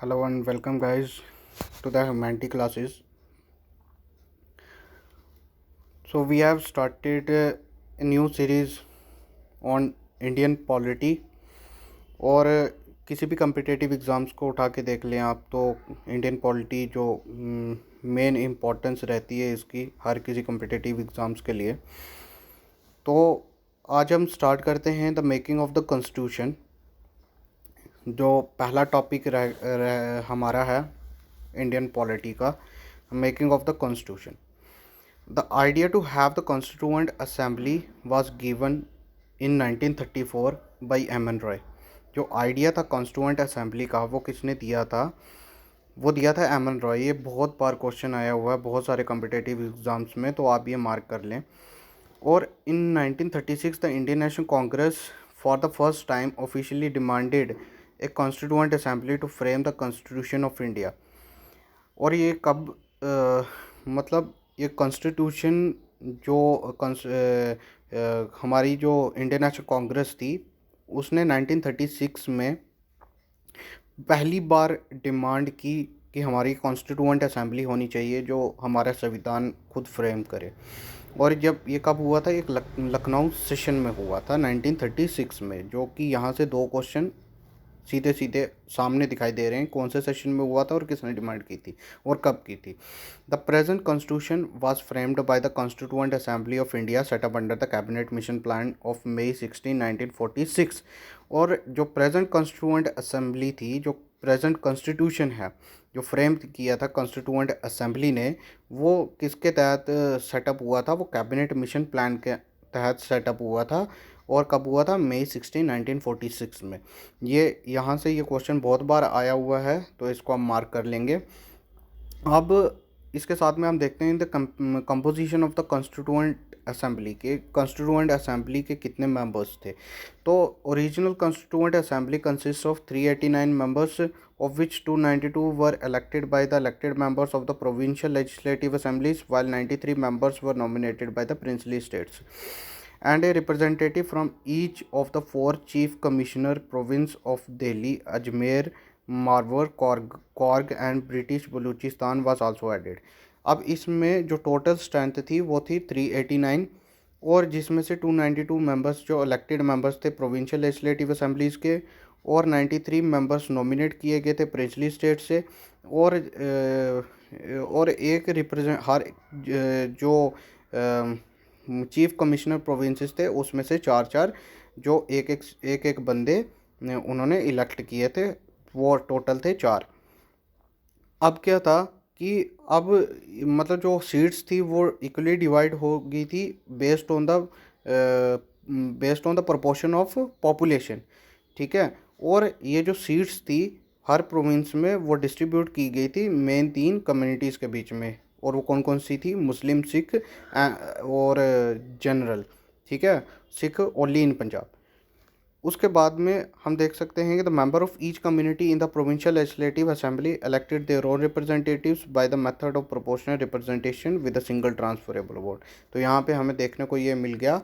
Hello and welcome, guys, to the humanity classes. So we have started a new series on Indian polity और किसी भी competitive exams को उठा के देख लें आप तो इंडियन पॉलिटी जो मेन इम्पोर्टेंस रहती है इसकी हर किसी कम्पिटिटिव एग्ज़ाम्स के लिए। तो आज हम स्टार्ट करते हैं the making of the constitution. जो पहला टॉपिक हमारा है इंडियन पॉलिटी का, making of the constitution. The idea to have the Constituent Assembly was given in 1934 by M.N. Roy। जो आइडिया था कॉन्स्टिट्यूएंट असेंबली का वो किसने दिया था? वो दिया था एम एन रॉय। ये बहुत बार क्वेश्चन आया हुआ है बहुत सारे कम्पिटिटिव एग्जाम्स में, तो आप ये मार्क कर लें। और in 1936 the Indian National Congress for the first time officially demanded a constituent assembly to frame the constitution of India. और ये कब मतलब ये कॉन्स्टिट्यूशन जो हमारी जो इंडियन नेशनल कांग्रेस थी उसने 1936 में पहली बार डिमांड की कि हमारी कॉन्स्टिट्यूएंट असेंबली होनी चाहिए जो हमारा संविधान खुद फ्रेम करे। और जब ये कब हुआ था? एक लखनऊ सेशन में हुआ था 1936 में, जो कि यहाँ से दो क्वेश्चन सीधे सीधे सामने दिखाई दे रहे हैं। कौन से सेशन में हुआ था और किसने डिमांड की थी और कब की थी? The present constitution was framed by the constituent assembly of India set up under the cabinet mission plan of May 16 1946। और जो प्रेजेंट कॉन्स्टिट्यूएंट असेंबली थी, जो प्रेजेंट कॉन्स्टिट्यूशन है जो फ्रेम किया था कॉन्स्टिट्यूएंट असेंबली ने, वो किसके तहत सेटअप हुआ था? वो कैबिनेट मिशन प्लान के तहत सेटअप हुआ था। और कब हुआ था? मई 16 1946 में। ये यहाँ से ये क्वेश्चन बहुत बार आया हुआ है, तो इसको हम मार्क कर लेंगे। अब इसके साथ में हम देखते हैं the composition of the constituent assembly के कितने मेंबर्स थे। तो original constituent assembly consist of 389 members, of which 292 were elected by the elected members of the provincial legislative assemblies, while 93 members were nominated by the princely states, and a representative from each of the four chief commissioner province of Delhi, Ajmer, Marwar, Korg and British Baluchistan was also added। अब इसमें जो total strength थी वो थी 389, और जिसमें से 292 members जो इलेक्टेड मेंबर्स थे प्रोविंशियल लेजिस्लेटिव असेंबलीज़ के, और 93 मेंबर्स नॉमिनेट किए गए थे प्रिंसली स्टेट से। और एक रिप्रेजेंट हर जो चीफ कमिश्नर प्रोविंसेस थे उसमें से चार चार जो एक बंदे उन्होंने इलेक्ट किए थे, वो टोटल थे चार। अब क्या था कि अब मतलब जो सीट्स थी वो इक्वली डिवाइड हो गई थी based on the proportion of population. ठीक है। और ये जो सीट्स थी हर प्रोविंस में वो डिस्ट्रीब्यूट की गई थी मेन तीन कम्युनिटीज़ के बीच में। और वो कौन कौन सी थी? मुस्लिम, सिख और जनरल। ठीक है, सिख ओनली इन पंजाब। उसके बाद में हम देख सकते हैं कि the member of each community in the provincial legislative assembly elected their own representatives by the method of proportional representation with a single transferable vote. तो यहाँ पे हमें देखने को ये मिल गया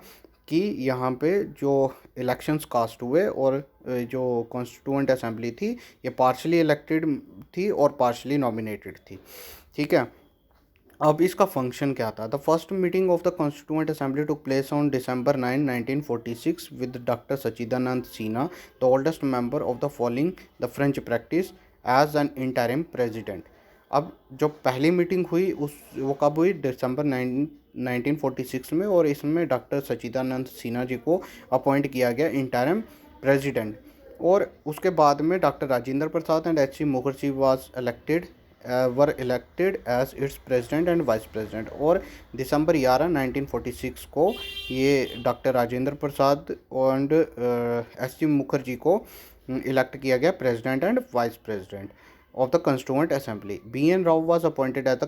कि यहाँ पे जो इलेक्शंस कास्ट हुए और जो कॉन्स्टिट्यूएंट असेंबली थी ये पार्शली इलेक्टेड थी और पार्शली नॉमिनेटेड थी। ठीक है। अब इसका फंक्शन क्या था? The first meeting of the constituent assembly took place on December 9 1946 with doctor Sachchidanand Sinha, the oldest member of the following the French practice as an interim president. अब जो पहली मीटिंग हुई वो कब हुई? December 9 1946 में, और इसमें डॉक्टर सच्चिदानंद सिन्हा जी को अपॉइंट किया गया इंटरिम प्रेसिडेंट। और उसके बाद में doctor Rajendra Prasad and H.C. Mukherjee were elected as its president and vice president. और दिसंबर 11 1946 को ये doctor Rajendra Prasad and H.C. Mukherjee को इलेक्ट किया गया president and vice president of the constituent assembly. B.N. Rao was appointed as the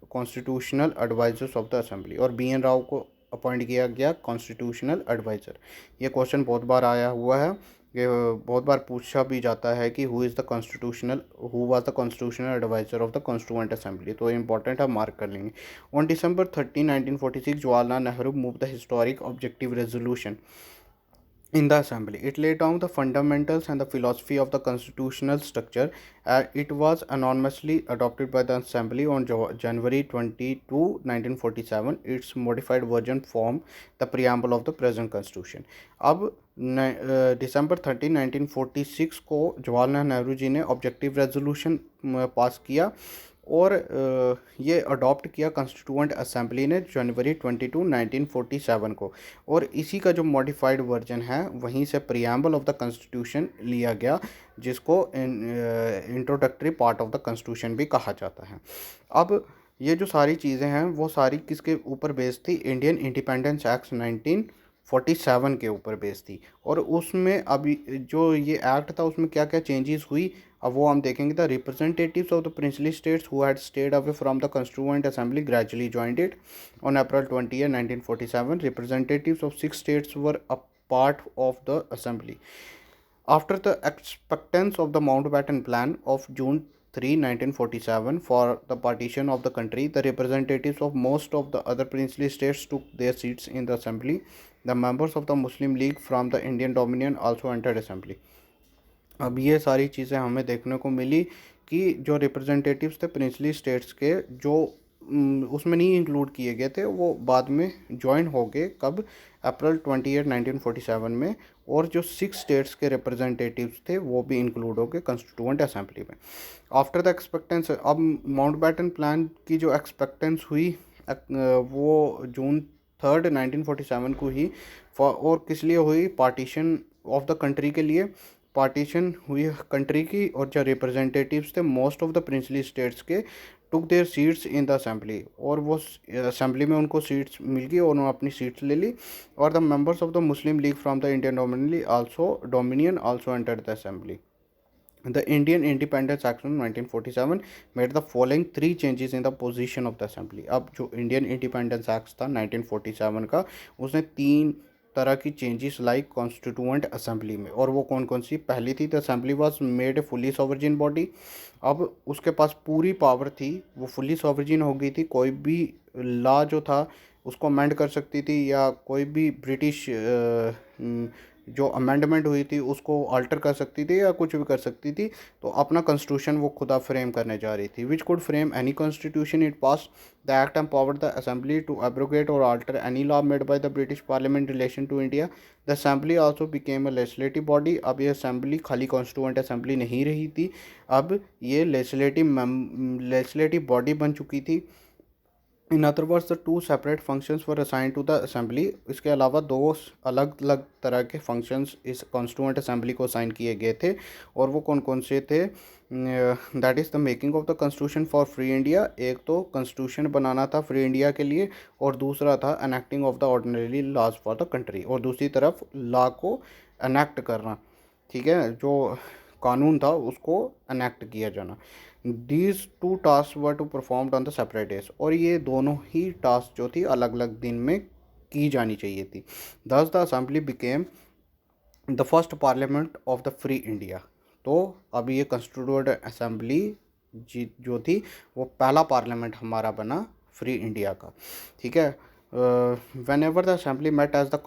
constitutional advisers of the assembly. और B.N. Rao को appoint किया गया कॉन्स्टिट्यूशनल एडवाइज़र। ये क्वेश्चन बहुत बार आया हुआ है, ये बहुत बार पूछा भी जाता है कि who was the constitutional adviser of the constituent assembly. तो इंपॉर्टेंट है, मार्क कर लेंगे। On December 13 1946 Jawaharlal Nehru move the historic objective resolution in the assembly. It laid down the fundamentals and the philosophy of the constitutional structure. It was anonymously adopted by the assembly on January 22, 1947. Its modified version formed the preamble of the present constitution. अब December 13, 1946 को जवाहरलाल नेहरू जी ने objective resolution pass किया और ये adopt किया constituent assembly ने January 22, 1947 को। और इसी का जो मॉडिफाइड वर्जन है वहीं से प्रियम्बल ऑफ द कॉन्स्टिट्यूशन लिया गया, जिसको introductory part of the constitution भी कहा जाता है। अब ये जो सारी चीज़ें हैं वो सारी किसके ऊपर बेस्ड थी? इंडियन इंडिपेंडेंस एक्ट 1947 के ऊपर बेस्ड थी। और उसमें अभी जो ये एक्ट था उसमें क्या क्या चेंजेस हुई अब वो हम देखेंगे। The representatives of the princely states who had stayed away from the constituent assembly gradually joined it on April 20, 1947. Representatives of 6 states were a part of the assembly. After the acceptance of the Mountbatten Plan of June 3, 1947 for the partition of the country, the representatives of most of the other princely states took their seats in the assembly. The members of the Muslim League from the Indian Dominion also entered assembly. अब ये सारी चीज़ें हमें देखने को मिली कि जो representatives थे प्रिंसली स्टेट्स के, जो उसमें नहीं इंक्लूड किए गए थे, वो बाद में ज्वाइन हो गए। कब? April 28, 1947 में। और जो 6 स्टेट्स के रिप्रेजेंटेटिव्स थे वो भी इंक्लूड हो गए कॉन्स्टिट्यूएंट असेंबली में। आफ्टर द एक्सपेक्टेंस, अब माउंटबैटन प्लान की जो एक्सपेक्टेंस हुई वो June 3, 1947 को ही और किस लिए हुई? पार्टीशन ऑफ द कंट्री के लिए पार्टीशन हुई कंट्री की। और जो रिप्रेजेंटेटिव्स थे most of the princely states के took their seats in the assembly, और वो असेंबली में उनको सीट्स मिल गई और उन्होंने अपनी सीट्स ले ली। और the members of the Muslim league from the Indian dominion also entered the assembly. The Indian Independence Act of 1947 made the following 3 changes in the position of the assembly. अब जो Indian independence act था 1947 का, उसने 3 तरह की changes लाई constituent assembly में। और वो कौन कौन सी? पहली थी, the assembly was made a fully sovereign body. अब उसके पास पूरी पावर थी, वो फुली सॉवरेन हो गई थी। कोई भी लॉ जो था उसको अमेंड कर सकती थी, या कोई भी ब्रिटिश जो अमेंडमेंट हुई थी उसको अल्टर कर सकती थी या कुछ भी कर सकती थी। तो अपना कॉन्स्टिट्यूशन वो खुदा फ्रेम करने जा रही थी। Which could frame any constitution it pass the act empowered the assembly to abrogate or alter any law made by the British parliament relation to India. The assembly also became a legislative body. अब ये assembly खाली constituent assembly नहीं रही थी, अब ये legislative body बन चुकी थी। In other words the 2 separate functions were assigned to the assembly. इसके अलावा 2 अलग अलग तरह के फंक्शंस इस कॉन्स्टिट्यूएंट असेंबली को असाइन किए गए थे। और वो कौन कौन से थे? That is the making of the constitution for free India. एक तो कॉन्स्टिट्यूशन बनाना था फ्री इंडिया के लिए, और दूसरा था enacting of the ordinary laws for the country, और दूसरी तरफ लॉ को एनेक्ट करना। ठीक है, जो कानून था उसको एनेक्ट किया जाना। These 2 task were to performed on the separate days. और ये दोनों ही टास्क जो थी अलग अलग दिन में की जानी चाहिए थी। दस the assembly became the first parliament of the free India. तो अब ये कॉन्स्टिट्यूएंट असेंबली जो थी वो पहला पार्लियामेंट हमारा बना फ्री इंडिया का। ठीक है। Whenever the assembly met as the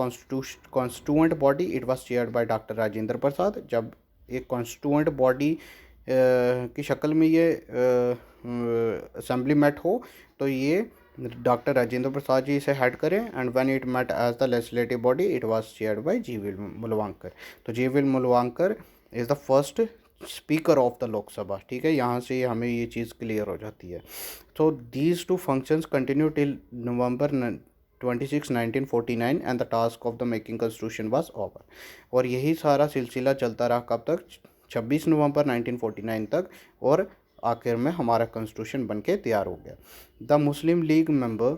constituent body, it was chaired by Dr. Rajendra Prasad. जब एक कॉन्स्टिट्यूएंट बॉडी की शक्ल में ये असेंबली मेट हो तो ये डॉक्टर राजेंद्र प्रसाद जी इसे हेड करें। And when it met as the legislative body it was chaired by GVL Mavalankar. तो GVL Mavalankar is the first speaker of the Lok Sabha. ठीक है, यहाँ से हमें ये चीज़ क्लियर हो जाती है। तो these 2 functions continue till November 26, 1949 and the task of the making constitution was over. और यही सारा सिलसिला चलता रहा कब तक? 26 नवंबर 1949 तक। और आखिर में हमारा कॉन्स्टिट्यूशन बन के तैयार हो गया। The Muslim league member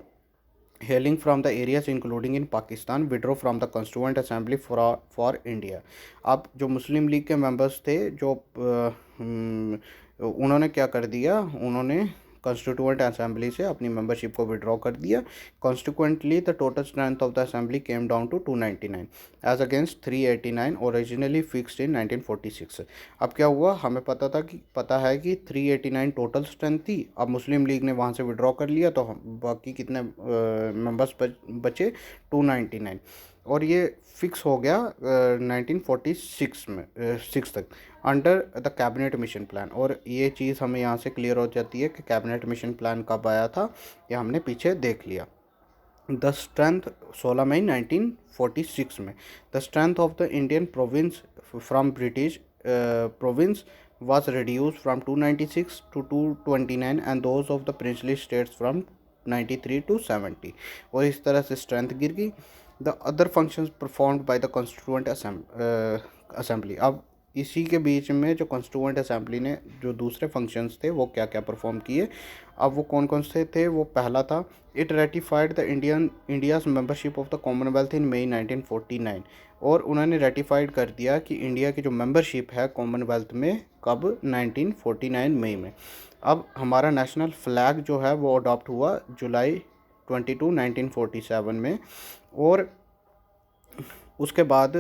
hailing from the areas including in Pakistan withdraw from the constituent assembly for India। अब जो मुस्लिम लीग के मेंबर्स थे जो उन्होंने क्या कर दिया, उन्होंने कॉन्स्टिट्यूएंट असेंबली से अपनी मेंबरशिप को विड्रॉ कर दिया। Consequently the total strength of the assembly came down to 299 as against 389 originally fixed in 1946। अब क्या हुआ, हमें पता है कि 389 टोटल स्ट्रेंथ थी। अब मुस्लिम लीग ने वहाँ से विड्रॉ कर लिया तो बाकी कितने मेंबर्स बचे? 299। और ये फिक्स हो गया 1946 में 6 तक under the cabinet mission plan. और ये चीज़ हमें यहाँ से क्लियर हो जाती है कि कैबिनेट मिशन प्लान कब आया था, ये हमने पीछे देख लिया। द स्ट्रेंथ 16 मई 1946 में the strength of the Indian province from British province was reduced from 296 to 229 and those of the princely states from 93 to 70। और इस तरह से स्ट्रेंथ गिर गई। The other functions performed by the constituent assembly. अब इसी के बीच में जो कॉन्स्टिट्यूएंट असेंबली ने जो दूसरे फंक्शंस थे वो क्या क्या परफॉर्म किए, अब वो कौन कौन से थे। वो पहला था, it ratified the India's membership of the Commonwealth in May 1949। और उन्होंने रेटिफाइड कर दिया कि इंडिया की जो मेंबरशिप है कॉमनवेल्थ में कब, 1949 मई में। अब हमारा नेशनल फ्लैग जो है वो अडॉप्ट हुआ जुलाई 22 1947 में। और उसके बाद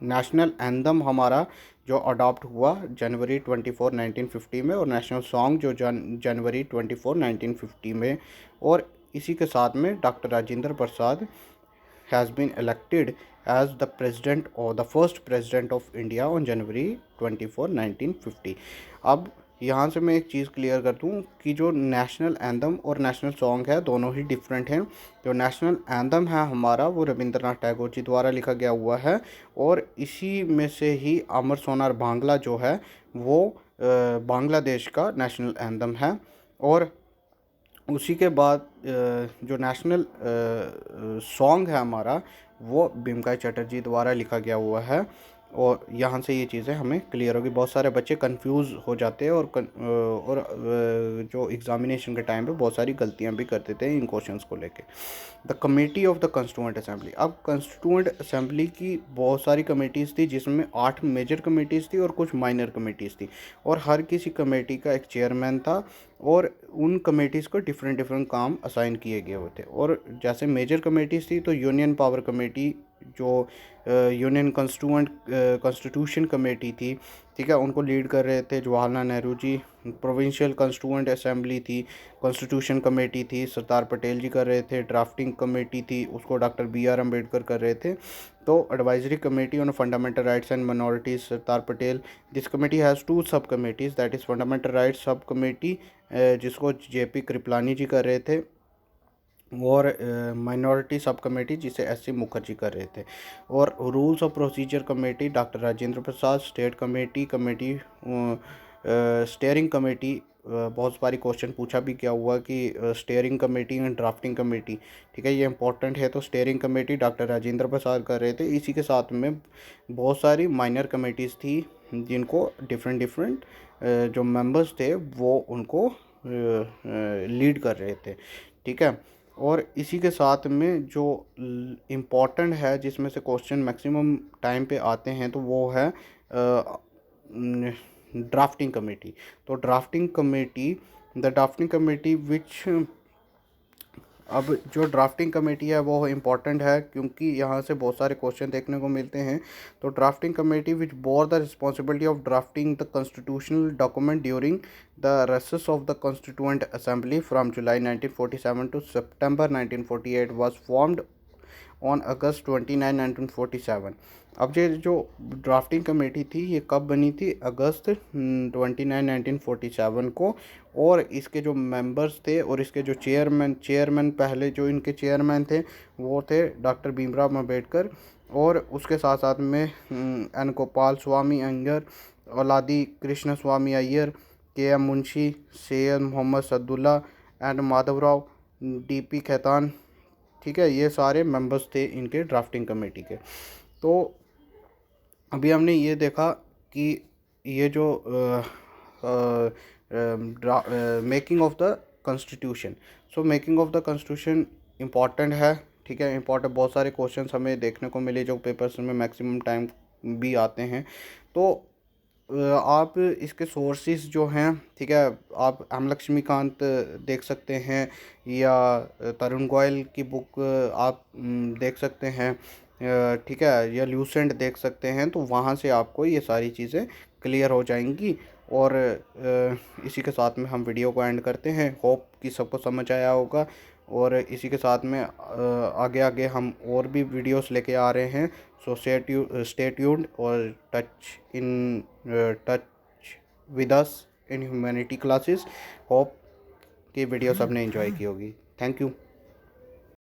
नेशनल एंथम हमारा जो अडॉप्ट हुआ जनवरी 24 1950 में, और नेशनल सॉन्ग जो जनवरी 24 1950 में। और इसी के साथ में doctor Rajendra Prasad has been elected as the president or the first president of India on January 24 1950। अब यहाँ से मैं एक चीज़ क्लियर कर दूँ कि जो नेशनल एंथम और नेशनल सॉन्ग है दोनों ही डिफरेंट हैं। जो नेशनल एंथम है हमारा वो रविंद्रनाथ टैगोर जी द्वारा लिखा गया हुआ है, और इसी में से ही अमर सोनार बांग्ला जो है वो बांग्लादेश का नेशनल एंथम है। और उसी के बाद जो नेशनल सॉन्ग है हमारा वो बिमकाई चटर्जी द्वारा लिखा गया हुआ है। और यहाँ से ये चीज़ें हमें क्लियर होगी। बहुत सारे बच्चे कंफ्यूज हो जाते हैं और जो एग्ज़ामिनेशन के टाइम पे बहुत सारी गलतियाँ भी कर देते हैं इन क्वेश्चंस को लेके। The committee of the constituent assembly. अब कॉन्स्टिट्यूएंट असेंबली की बहुत सारी कमेटीज़ थी जिसमें 8 मेजर कमेटीज़ थी और कुछ माइनर कमेटीज़ थी, और हर किसी कमेटी का एक चेयरमैन था, और उन कमेटीज़ को डिफरेंट काम असाइन किए गए होते। और जैसे मेजर कमेटीज़ थी तो यूनियन पावर कमेटी, जो यूनियन कॉन्स्टिट्यूशन कमेटी थी, ठीक है, उनको लीड कर रहे थे Jawaharlal Nehru ji. Provincial constituent assembly थी, कॉन्स्टिट्यूशन कमेटी थी, सरदार पटेल जी कर रहे थे। ड्राफ्टिंग कमेटी थी, उसको डॉक्टर BR अम्बेडकर कर रहे थे। तो advisory committee on fundamental rights and minorities, Sardar Patel. This committee has 2 सब committees, that is fundamental rights sub committee जिसको JP कृपलानी जी कर रहे थे, और माइनॉरिटी सब कमेटी जिसे SC मुखर्जी कर रहे थे। और rules of procedure committee doctor Rajendra Prasad. State committee steering committee, बहुत सारी क्वेश्चन पूछा भी क्या हुआ कि steering committee and drafting committee, ठीक है, ये इंपॉर्टेंट है। तो स्टेयरिंग कमेटी डॉक्टर राजेंद्र प्रसाद कर रहे थे। इसी के साथ में बहुत सारी माइनर कमेटीज़ थी जिनको डिफरेंट जो मेंबर्स थे वो उनको लीड कर रहे थे, ठीक है। और इसी के साथ में जो इम्पॉर्टेंट है जिसमें से क्वेश्चन मैक्सिमम टाइम पे आते हैं तो वो है ड्राफ्टिंग कमेटी। तो ड्राफ्टिंग कमेटी विच, अब जो ड्राफ्टिंग कमेटी है वो इम्पॉर्टेंट है क्योंकि यहाँ से बहुत सारे क्वेश्चन देखने को मिलते हैं। तो drafting committee which bore the responsibility of drafting the constitutional document during the recess of the constituent assembly from July 1947 to September 1948 was formed on August 29 1947। अब ये जो ड्राफ्टिंग कमेटी थी ये कब बनी थी, अगस्त 29 1947 को। और इसके जो मेंबर्स थे और इसके जो चेयरमैन पहले जो इनके चेयरमैन थे वो थे डॉक्टर भीमराव अम्बेडकर, और उसके साथ साथ में N Gopal Swami Ayyangar, Alladi Krishna Swami Ayyar, KM Munshi, Syed Mohammad Saadulla and Madhavrao, DP Khaitan, ठीक है, ये सारे मेंबर्स थे इनके ड्राफ्टिंग कमेटी के। तो अभी हमने ये देखा कि ये जो making of the constitution, so making of the constitution important है, ठीक है, इम्पॉर्टेंट बहुत सारे क्वेश्चंस हमें देखने को मिले जो पेपर्स में मैक्सिमम टाइम भी आते हैं। तो आप इसके सोर्सेज जो हैं, ठीक है, आप एम लक्ष्मीकांत देख सकते हैं या तरुण गोयल की बुक आप देख सकते हैं, ठीक है, या ल्यूसेंट देख सकते हैं। तो वहाँ से आपको ये सारी चीज़ें क्लियर हो जाएंगी। और इसी के साथ में हम वीडियो को एंड करते हैं। होप कि सबको समझ आया होगा। और इसी के साथ में आगे आगे हम और भी वीडियोस लेके आ रहे हैं। सो स्टे ट्यून्ड और touch with us in humanity classes. Hope कि वीडियो सबने एंजॉय की होगी। Thank you.